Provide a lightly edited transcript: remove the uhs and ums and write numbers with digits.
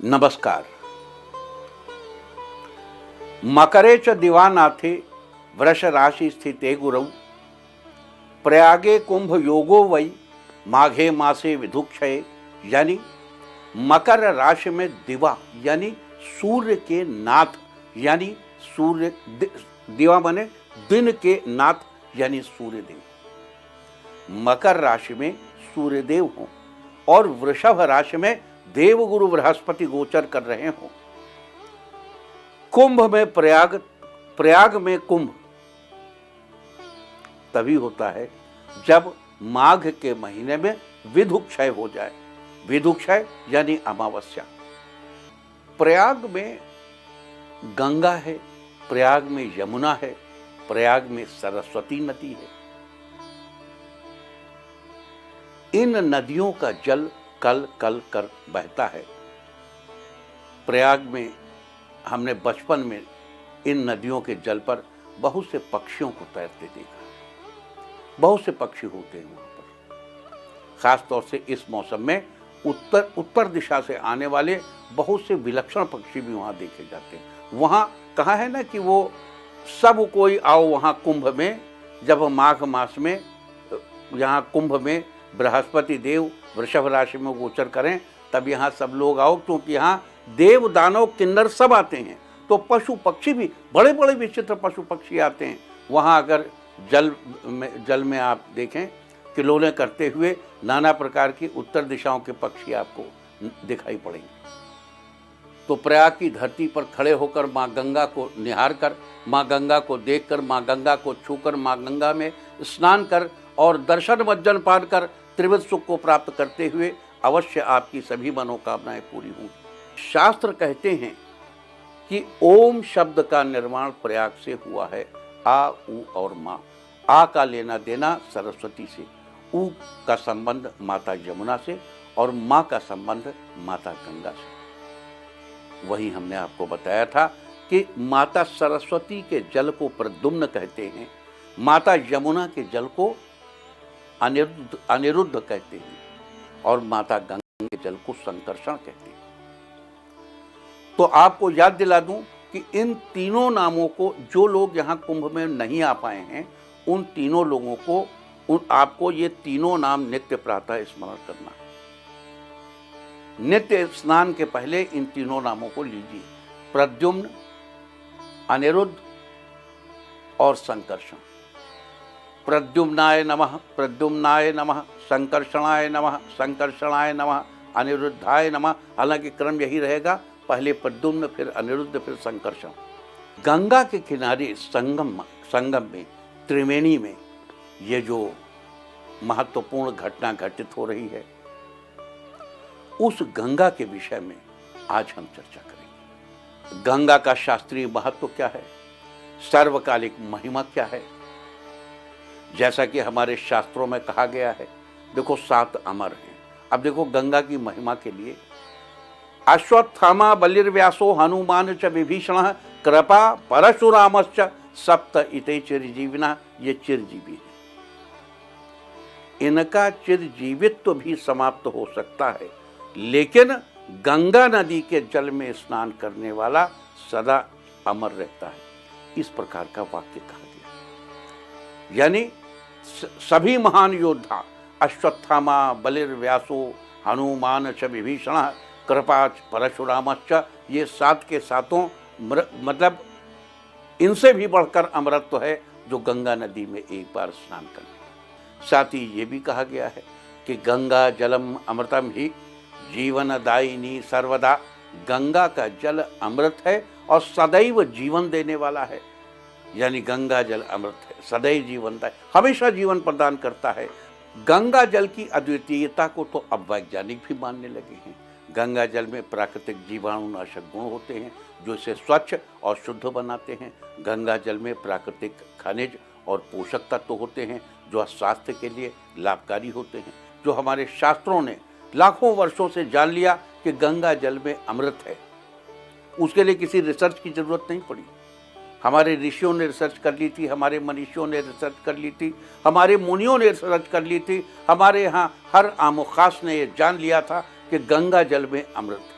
नमस्कार। मकरे च दिवानाथे वृष राशि स्थिते गुरौ प्रयागे कुंभ योगो वै माघे मासे विधुक्षये। यानी मकर राशि में दिवा यानी सूर्य के नाथ यानी सूर्य दिवा बने दिन के नाथ यानी सूर्यदेव मकर राशि में सूर्यदेव हों और वृषभ राशि में देवगुरु बृहस्पति गोचर कर रहे हों। कुंभ में प्रयाग में कुंभ तभी होता है जब माघ के महीने में विधुक्षय हो जाए। विधुक्षय यानी अमावस्या। प्रयाग में गंगा है, प्रयाग में यमुना है, प्रयाग में सरस्वती नदी है। इन नदियों का जल कल कल कर बहता है। प्रयाग में हमने बचपन में इन नदियों के जल पर बहुत से पक्षियों को तैरते देखा। बहुत से पक्षी होते हैं वहां पर। खास तौर से इस मौसम में उत्तर दिशा से आने वाले बहुत से विलक्षण पक्षी भी वहां देखे जाते हैं। वहां कहा है ना कि वो सब कोई आओ वहां कुंभ में, जब माघ मास में यहाँ कुंभ में बृहस्पति देव वृषभ राशि में गोचर करें तब यहाँ सब लोग आओ, क्योंकि यहाँ देव दानव किन्नर सब आते हैं। तो पशु पक्षी भी बड़े बड़े विचित्र पशु पक्षी आते हैं। वहाँ अगर जल में आप देखें किलोले करते हुए नाना प्रकार की उत्तर दिशाओं के पक्षी आपको दिखाई पड़ेंगे। तो प्रयाग की धरती पर खड़े होकर माँ गंगा को निहार कर, माँ गंगा को देखकर, माँ गंगा को छूकर, माँ गंगा में स्नान कर और दर्शन वज्जन पान कर त्रिविध सुख को प्राप्त करते हुए अवश्य आपकी सभी मनोकामनाएं पूरी होंगी। शास्त्र कहते हैं कि ओम शब्द का निर्माण प्रयाग से हुआ है। आ, उ और माँ। आ का लेना देना सरस्वती से, उ का संबंध माता यमुना से और माँ का संबंध माता गंगा से। वही हमने आपको बताया था कि माता सरस्वती के जल को प्रद्युम्न कहते हैं, माता यमुना के जल को अनिरुद्ध कहते हैं और माता गंगा के जल को संकर्षण कहते हैं। तो आपको याद दिला दूं कि इन तीनों नामों को जो लोग यहाँ कुंभ में नहीं आ पाए हैं, उन तीनों लोगों को आपको ये तीनों नाम नित्य प्रातः स्मरण करना है। नित्य स्नान के पहले इन तीनों नामों को लीजिए, प्रद्युम्न, अनिरुद्ध और संकर्षण। प्रद्युम्नाय नमः, प्रद्युम्नाय नमः, संकर्षणाय नमः, संकर्षणाय नमः, अनिरुद्धाय नमः। हालांकि क्रम यही रहेगा, पहले प्रद्युम्न, फिर अनिरुद्ध, फिर संकर्षण। गंगा के किनारे संगम में त्रिवेणी में ये जो महत्वपूर्ण घटना घटित हो रही है, उस गंगा के विषय में आज हम चर्चा करेंगे। गंगा का शास्त्रीय महत्व क्या है, सर्वकालिक महिमा क्या है। जैसा कि हमारे शास्त्रों में कहा गया है, देखो 7 अमर हैं। अब देखो गंगा की महिमा के लिए अश्वत्थामा बलिर्व्यासो हनुमान च विभीषण कृपा परशुरामश्च सप्त इते चिरजीविना। ये चिरजीवी है, इनका चिरजीवित्व भी समाप्त हो सकता है, लेकिन गंगा नदी के जल में स्नान करने वाला सदा अमर रहता है। इस प्रकार का वाक्य कहा गया। यानी सभी महान योद्धा अश्वत्थामा बलिर्व्यासो हनुमान च विभीषण कृपा परशुरामश्च, ये 7 के 7 मतलब इनसे भी बढ़कर अमरत्व है जो गंगा नदी में एक बार स्नान कर ले। साथ ही ये भी कहा गया है कि गंगा जलम अमृतम ही जीवनदायिनी सर्वदा। गंगा का जल अमृत है और सदैव जीवन देने वाला है। यानी गंगा जल अमृत है, सदैव जीवनदायी, हमेशा जीवन प्रदान करता है। गंगा जल की अद्वितीयता को तो अब वैज्ञानिक भी मानने लगे हैं। गंगा जल में प्राकृतिक जीवाणुनाशक गुण होते हैं जो इसे स्वच्छ और शुद्ध बनाते हैं। गंगा जल में प्राकृतिक खनिज और पोषक तत्व होते हैं जो स्वास्थ्य के लिए लाभकारी होते हैं। जो हमारे शास्त्रों ने लाखों वर्षों से जान लिया कि गंगा जल में अमृत है, उसके लिए किसी रिसर्च की जरूरत नहीं पड़ी। हमारे ऋषियों ने रिसर्च कर ली थी, हमारे मनीषियों ने रिसर्च कर ली थी, हमारे मुनियों ने रिसर्च कर ली थी, हमारे यहाँ हर आमोखास ने ये जान लिया था कि गंगा जल में अमृत है।